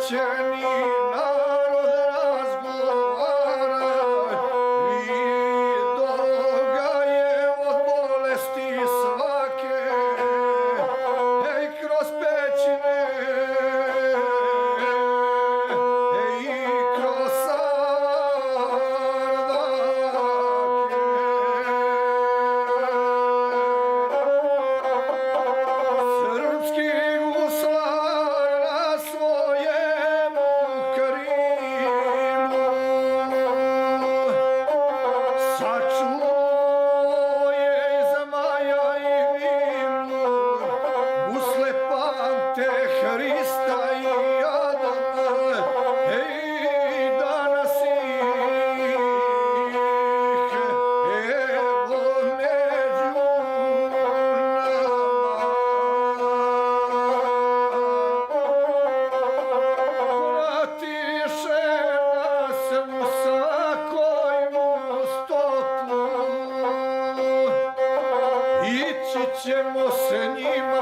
Cijeli narod razgovara, vido ga je od bolesti svake, ej kroz pećine, ej kroz sardake. Srpski guslar na svojem krilu sačuo je zmaja i vilu, gusle pamte Hrista i Adama, ej danas ih evo među pratiše nas u svakoj mu stopu, ići ćemo s njima